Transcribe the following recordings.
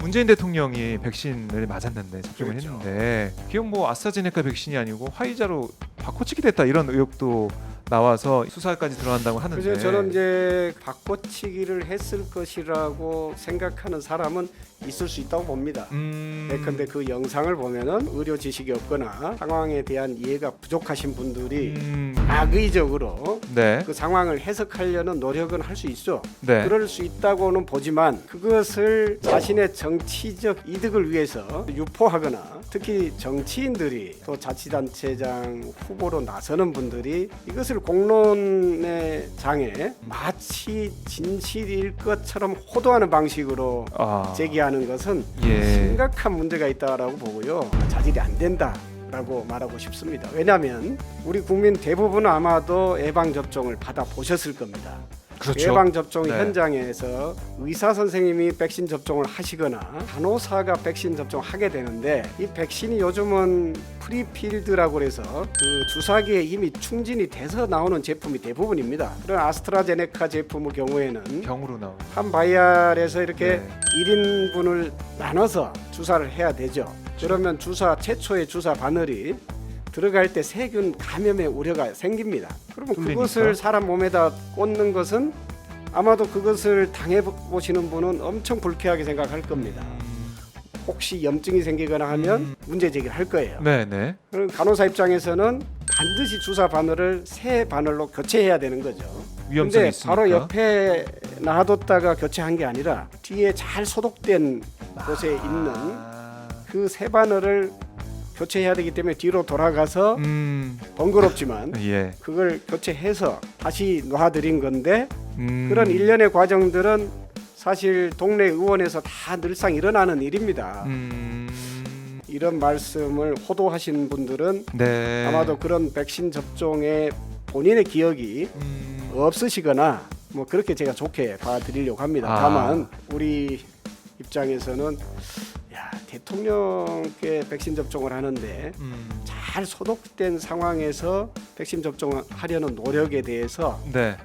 문재인 대통령이 백신을 맞았는데 접종을 그렇죠. 했는데 기존 뭐 아스트라제네카 백신이 아니고 화이자로 바꿔치기 됐다 이런 의혹도 나와서 수사까지 들어간다고 하는데. 그래서 저는 이제 바꿔치기를 했을 것이라고 생각하는 사람은 있을 수 있다고 봅니다. 예컨대 그 영상을 보면은 의료 지식이 없거나 상황에 대한 이해가 부족하신 분들이 악의적으로 네. 그 상황을 해석하려는 노력은 할 수 있어. 네. 그럴 수 있다고는 보지만 그것을 자신의 정치적 이득을 위해서 유포하거나 특히 정치인들이 또 자치단체장 후보로 나서는 분들이 이것을 공론의 장에 마치 진실일 것처럼 호도하는 방식으로 제기하는 것은 심각한 문제가 있다라고 보고요. 자질이 안 된다라고 말하고 싶습니다. 왜냐하면 우리 국민 대부분은 아마도 예방접종을 받아보셨을 겁니다. 그렇죠. 예방접종 네. 현장에서 의사 선생님이 백신 접종을 하시거나 간호사가 백신 접종하게 되는데 이 백신이 요즘은 프리필드라고 그래서 그 주사기에 이미 충진이 돼서 나오는 제품이 대부분입니다. 그런 아스트라제네카 제품의 경우에는 병으로 나오는 한 바이알에서 이렇게 네. 1인분을 나눠서 주사를 해야 되죠. 그러면 최초의 주사 바늘이 들어갈 때 세균 감염의 우려가 생깁니다. 그러면 뚫리니까. 그것을 사람 몸에다 꽂는 것은 아마도 그것을 당해보시는 분은 엄청 불쾌하게 생각할 겁니다. 혹시 염증이 생기거나 하면 문제 제기를 할 거예요. 네네. 그럼 간호사 입장에서는 반드시 주사 바늘을 새 바늘로 교체해야 되는 거죠. 위험성이 근데 있으니까. 바로 옆에 놔뒀다가 교체한 게 아니라 뒤에 잘 소독된 곳에 있는 그 새 바늘을 교체해야 되기 때문에 뒤로 돌아가서 번거롭지만 예. 그걸 교체해서 다시 놔드린 건데 그런 일련의 과정들은 사실 동네 의원에서 다 늘상 일어나는 일입니다. 이런 말씀을 호도하신 분들은 네. 아마도 그런 백신 접종에 본인의 기억이 없으시거나 뭐 그렇게 제가 좋게 봐드리려고 합니다. 다만 우리 입장에서는 대통령께 백신 접종을 하는데 잘 소독된 상황에서 백신 접종을 하려는 노력에 대해서 네.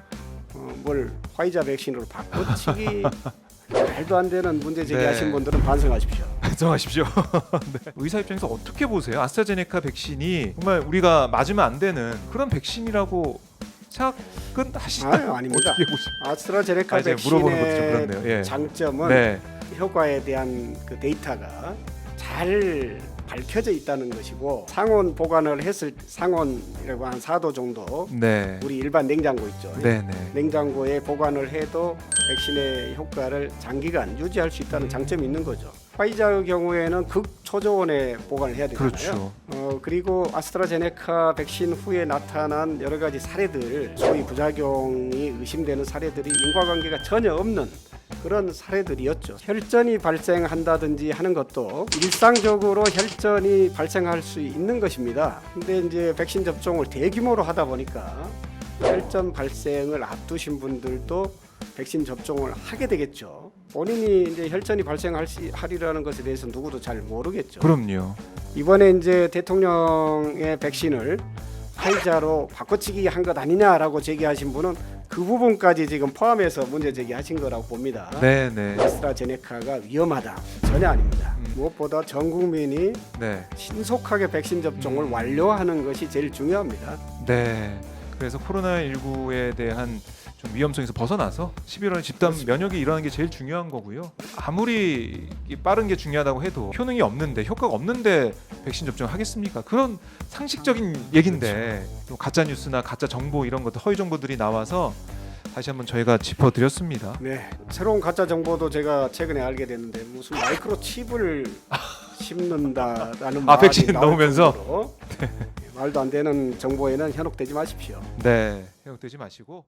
뭘 화이자 백신으로 바꿔치기 말도 안 되는 문제 제기하신 네. 분들은 반성하십시오. 반성하십시오. 네. 의사 입장에서 어떻게 보세요? 아스트라제네카 백신이 정말 우리가 맞으면 안 되는 그런 백신이라고 생각은 하시나요? 아닙니다. 어떻게 보십니까? 아스트라제네카 제가 물어보는 것도 좀 백신의 그렇네요. 예. 장점은 네. 효과에 대한 그 데이터가 잘 밝혀져 있다는 것이고 상온 보관을 했을 상온이라고 한 4도 정도 네. 우리 일반 냉장고 있죠. 네네. 냉장고에 보관을 해도 백신의 효과를 장기간 유지할 수 있다는 장점이 있는 거죠. 화이자의 경우에는 극초저온에 보관을 해야 되잖아요. 그렇죠. 그리고 아스트라제네카 백신 후에 나타난 여러 가지 사례들, 소위 부작용이 의심되는 사례들이 인과관계가 전혀 없는 그런 사례들이었죠. 혈전이 발생한다든지 하는 것도 일상적으로 혈전이 발생할 수 있는 것입니다. 근데 이제 백신 접종을 대규모로 하다 보니까 혈전 발생을 앞두신 분들도 백신 접종을 하게 되겠죠. 본인이 이제 혈전이 발생하리라는 것에 대해서 누구도 잘 모르겠죠. 그럼요. 이번에 이제 대통령의 백신을 화이자로 바꿔치기 한 것 아니냐라고 제기하신 분은 그 부분까지 지금 포함해서 문제 제기하신 거라고 봅니다. 네네. 아스트라제네카가 위험하다. 전혀 아닙니다. 무엇보다 전 국민이 네. 신속하게 백신 접종을 완료하는 것이 제일 중요합니다. 네. 그래서 코로나19에 대한 좀 위험성에서 벗어나서 11월에 집단 그렇습니다. 면역이 일어나는 게 제일 중요한 거고요. 아무리 빠른 게 중요하다고 해도 효능이 없는데 효과가 없는데 백신 접종을 하겠습니까? 그런 상식적인 얘긴데 또 가짜 뉴스나 가짜 정보 이런 것들 허위 정보들이 나와서 다시 한번 저희가 짚어드렸습니다. 네, 새로운 가짜 정보도 제가 최근에 알게 됐는데 무슨 마이크로칩을 심는다라는 말이 백신 나올 넣으면서? 정도로 말도 안 되는 정보에는 현혹되지 마십시오. 네, 해역되지 마시고.